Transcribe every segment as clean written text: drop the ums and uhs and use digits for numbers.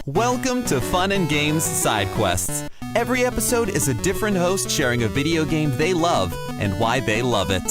Welcome to Fun and Games Side Quests. Every episode is a different host sharing a video game they love and why they love it.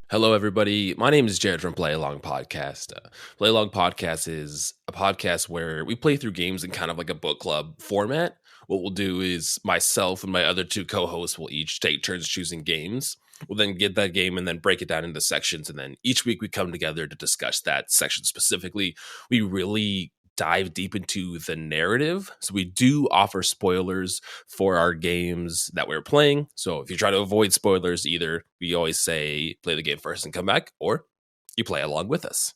Hello, everybody. My name is Jared from Play Along Podcast. Play Along Podcast is a podcast where we play through games in kind of like a book club format. What we'll do is myself and my other two co-hosts will each take turns choosing games. We'll then get that game and then break it down into sections. And then each week we come together to discuss that section specifically. We really dive deep into the narrative. So we do offer spoilers for our games that we're playing. So if you try to avoid spoilers, either we always say play the game first and come back, or you play along with us.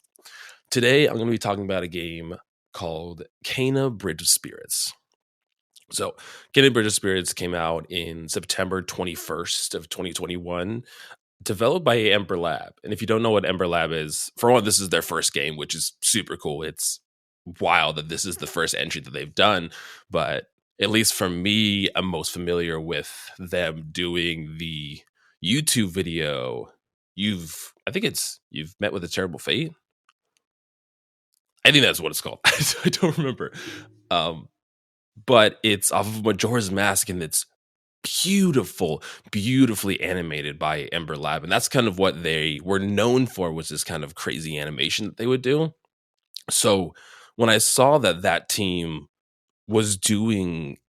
Today, I'm going to be talking about a game called Kena Bridge of Spirits. So Kena Bridge of Spirits came out in September 21st of 2021, developed by Ember Lab. And if you don't know what Ember Lab is, for one, this is their first game, which is super cool. It's wild that this is the first entry that they've done, but at least for me, I'm most familiar with them doing the YouTube video. You've met with a terrible fate. I think that's what it's called. I don't remember. But it's off of Majora's Mask, and it's beautifully animated by Ember Lab. And that's kind of what they were known for, was this kind of crazy animation that they would do. So when I saw that team was doing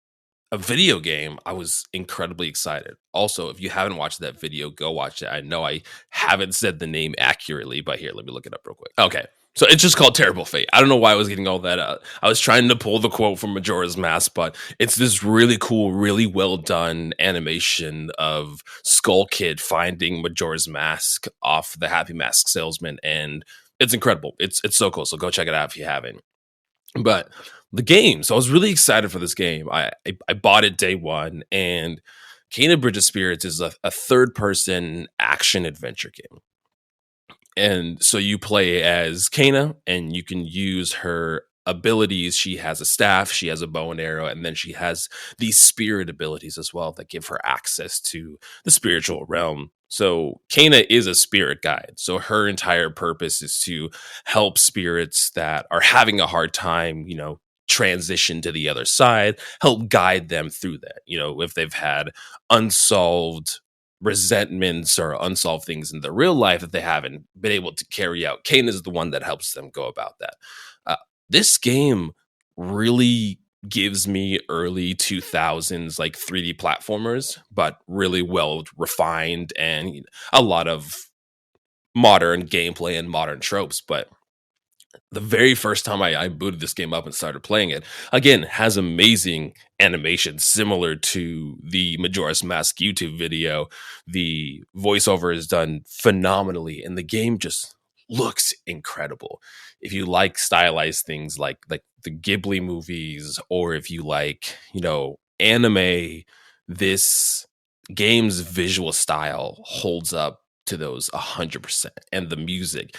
a video game, I was incredibly excited. Also, if you haven't watched that video, go watch it. I know I haven't said the name accurately, but here, let me look it up real quick. Okay. So it's just called Terrible Fate. I don't know why I was getting all that out. I was trying to pull the quote from Majora's Mask, but it's this really cool, really well done animation of Skull Kid finding Majora's Mask off the Happy Mask salesman, and it's incredible. It's so cool. So go check it out if you haven't. But the game, so I was really excited for this game. I bought it day one, and Kena Bridge of Spirits is a third-person action adventure game. And so you play as Kena, and you can use her abilities. She has a staff, she has a bow and arrow, and then she has these spirit abilities as well that give her access to the spiritual realm. So Kena is a spirit guide. So her entire purpose is to help spirits that are having a hard time, transition to the other side, help guide them through that. If they've had unsolved resentments or unsolved things in their real life that they haven't been able to carry out, Kena is the one that helps them go about that. This game really gives me early 2000s like 3D platformers, but really well refined and a lot of modern gameplay and modern tropes. But the very first time I booted this game up and started playing it, again, has amazing animation similar to the Majora's Mask YouTube video. The voiceover is done phenomenally, and the game just looks incredible. If you like stylized things like the Ghibli movies, or if you like, anime, this game's visual style holds up to those 100%. And the music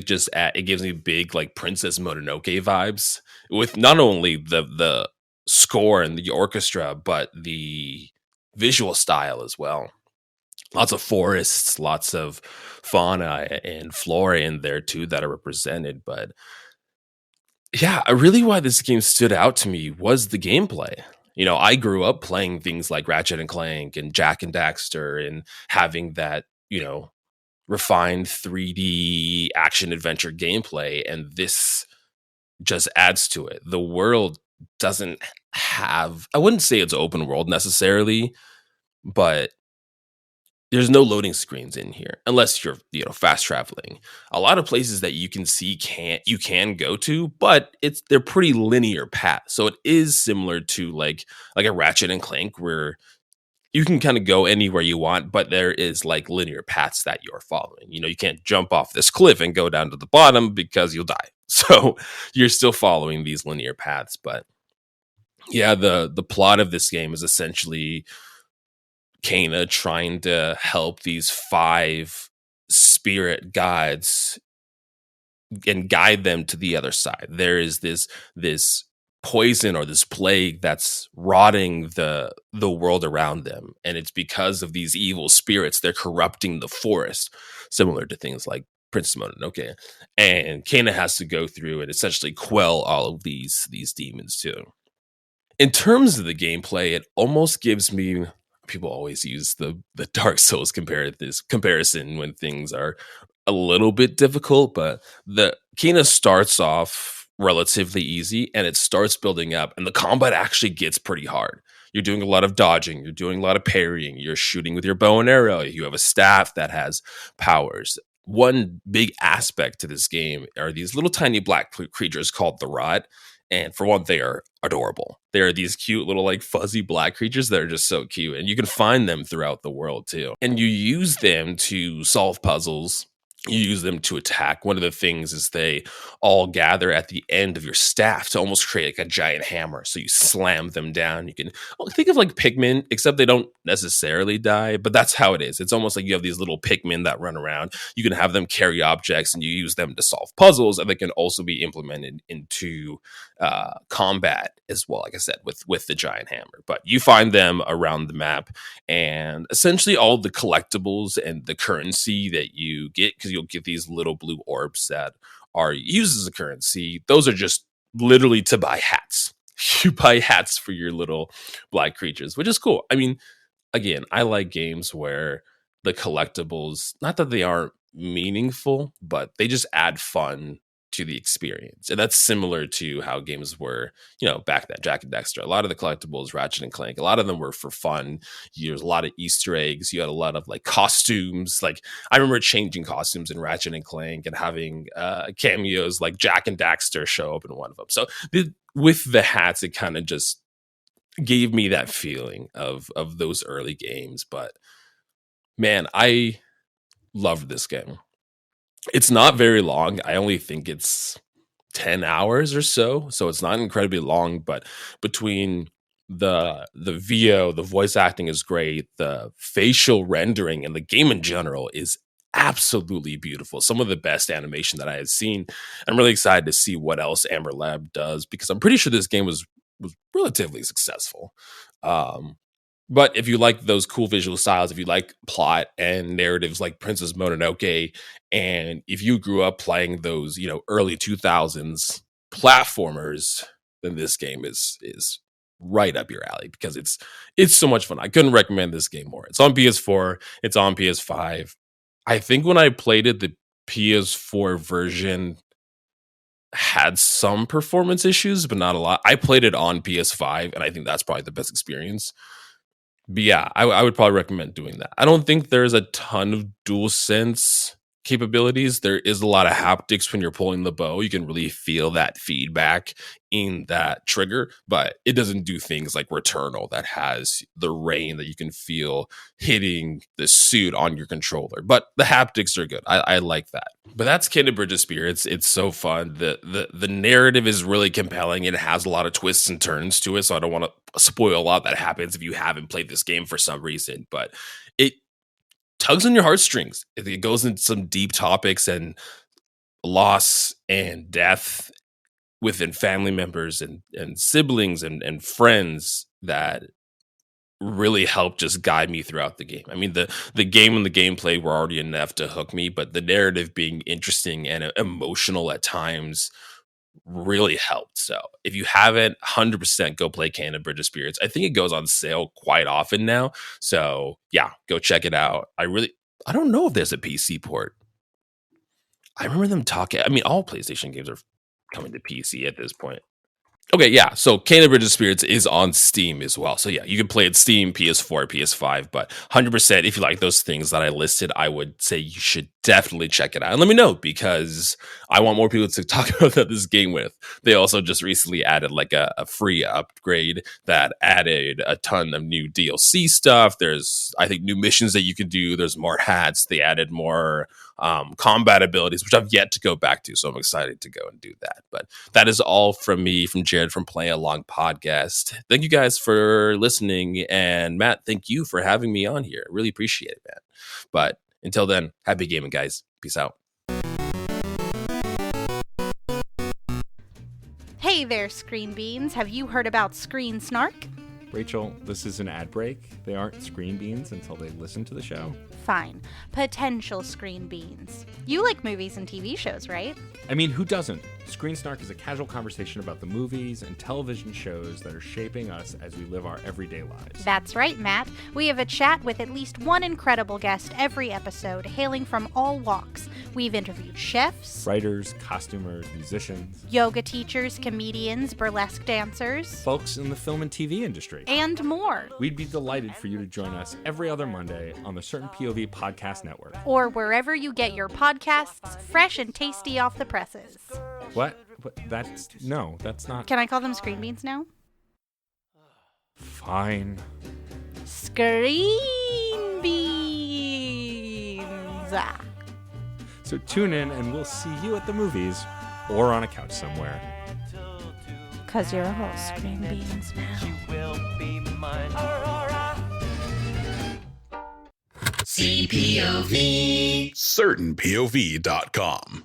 just it gives me big like Princess Mononoke vibes, with not only the score and the orchestra, but the visual style as well. Lots of forests, lots of fauna and flora in there too that are represented. But yeah, really why this game stood out to me was the gameplay. I grew up playing things like Ratchet and Clank and Jak and Daxter, and having that, refined 3D action adventure gameplay, and this just adds to it. The world doesn't have, I wouldn't say it's open world necessarily, but there's no loading screens in here unless you're, fast traveling. A lot of places that you can see you can go to, but they're pretty linear paths. So it is similar to like a Ratchet and Clank, where you can kind of go anywhere you want, but there is like linear paths that you're following. You can't jump off this cliff and go down to the bottom because you'll die. So you're still following these linear paths. But yeah, the plot of this game is essentially Kena trying to help these 5 spirit guides and guide them to the other side. There is this poison or this plague that's rotting the world around them, and it's because of these evil spirits. They're corrupting the forest, similar to things like Princess Mononoke, and Kana has to go through and essentially quell all of these demons too. In terms of the gameplay, it almost gives me, people always use the Dark Souls comparison when things are a little bit difficult, but the Kena starts off relatively easy and it starts building up, and the combat actually gets pretty hard. You're doing a lot of dodging, you're doing a lot of parrying, you're shooting with your bow and arrow, you have a staff that has powers. One big aspect to this game are these little tiny black creatures called the Rot. And for one, they are adorable. They are these cute little like fuzzy black creatures that are just so cute. And you can find them throughout the world too. And you use them to solve puzzles. You use them to attack. One of the things is they all gather at the end of your staff to almost create like a giant hammer. So you slam them down. You can think of like Pikmin, except they don't necessarily die, but that's how it is. It's almost like you have these little Pikmin that run around. You can have them carry objects and you use them to solve puzzles, and they can also be implemented into combat as well, like I said, with the giant hammer. But you find them around the map, and essentially all the collectibles and the currency that you get, because you'll get these little blue orbs that are used as a currency. Those are just literally to buy hats. You buy hats for your little black creatures, which is cool. I mean, again, I like games where the collectibles, not that they aren't meaningful, but they just add fun to the experience. And that's similar to how games were, back then, Jak and Daxter. A lot of the collectibles, Ratchet and Clank, a lot of them were for fun. There's a lot of Easter eggs. You had a lot of like costumes. Like I remember changing costumes in Ratchet and Clank and having cameos like Jak and Daxter show up in one of them. So with the hats, it kind of just gave me that feeling of those early games. But man, I loved this game. It's not very long. I only think it's 10 hours or so. So it's not incredibly long, but between the VO, the voice acting is great. The facial rendering and the game in general is absolutely beautiful. Some of the best animation that I have seen. I'm really excited to see what else Ember Lab does, because I'm pretty sure this game was relatively successful. But if you like those cool visual styles, if you like plot and narratives like Princess Mononoke, and if you grew up playing those, early 2000s platformers, then this game is right up your alley, because it's so much fun. I couldn't recommend this game more. It's on PS4, it's on PS5. I think when I played it, the PS4 version had some performance issues, but not a lot. I played it on PS5, and I think that's probably the best experience. But yeah, I would probably recommend doing that. I don't think there's a ton of DualSense capabilities. There is a lot of haptics when you're pulling the bow. You can really feel that feedback in that trigger, but it doesn't do things like Returnal that has the rain that you can feel hitting the suit on your controller. But the haptics are good. I like that. But that's Kingdom Bridge of Spirits. It's so fun. The narrative is really compelling. It has a lot of twists and turns to it, so I don't want to spoil a lot that happens if you haven't played this game for some reason. But it tugs on your heartstrings. It goes into some deep topics and loss and death within family members and siblings and friends that really helped just guide me throughout the game. I mean, the game and the gameplay were already enough to hook me, but the narrative being interesting and emotional at times really helped. So if you haven't, 100% go play Kingdom Bridge of Spirits. I think it goes on sale quite often now. So yeah, go check it out. I don't know if there's a PC port. I remember them talking. I mean, all PlayStation games are coming to PC at this point. Okay, yeah. So Kingdom Bridge of Spirits is on Steam as well. So yeah, you can play it Steam, PS4, PS5, but 100% if you like those things that I listed, I would say you should definitely check it out. And let me know, because I want more people to talk about this game with. They also just recently added like a free upgrade that added a ton of new DLC stuff. There's, I think, new missions that you can do. There's more hats. They added more combat abilities, which I've yet to go back to. So I'm excited to go and do that. But that is all from me, from Jared, from Play Along Podcast. Thank you guys for listening. And Matt, thank you for having me on here. Really appreciate it, man. But until then, happy gaming, guys. Peace out. Hey there, Screen Beans. Have you heard about Screen Snark? Rachel, this is an ad break. They aren't screen beans until they listen to the show. Fine. Potential screen beans. You like movies and TV shows, right? I mean, who doesn't? Screen Snark is a casual conversation about the movies and television shows that are shaping us as we live our everyday lives. That's right, Matt. We have a chat with at least one incredible guest every episode, hailing from all walks. We've interviewed chefs, Writers, costumers, musicians, yoga teachers, comedians, burlesque dancers, folks in the film and TV industry. and more. We'd be delighted for you to join us every other Monday on the Certain POV Podcast Network. Or wherever you get your podcasts, fresh and tasty off the presses. What? That's not. Can I call them screen beans now? Fine. Screen beans. So tune in and we'll see you at the movies or on a couch somewhere. 'Cause you're all screen beans now. CPOV. CertainPOV.com.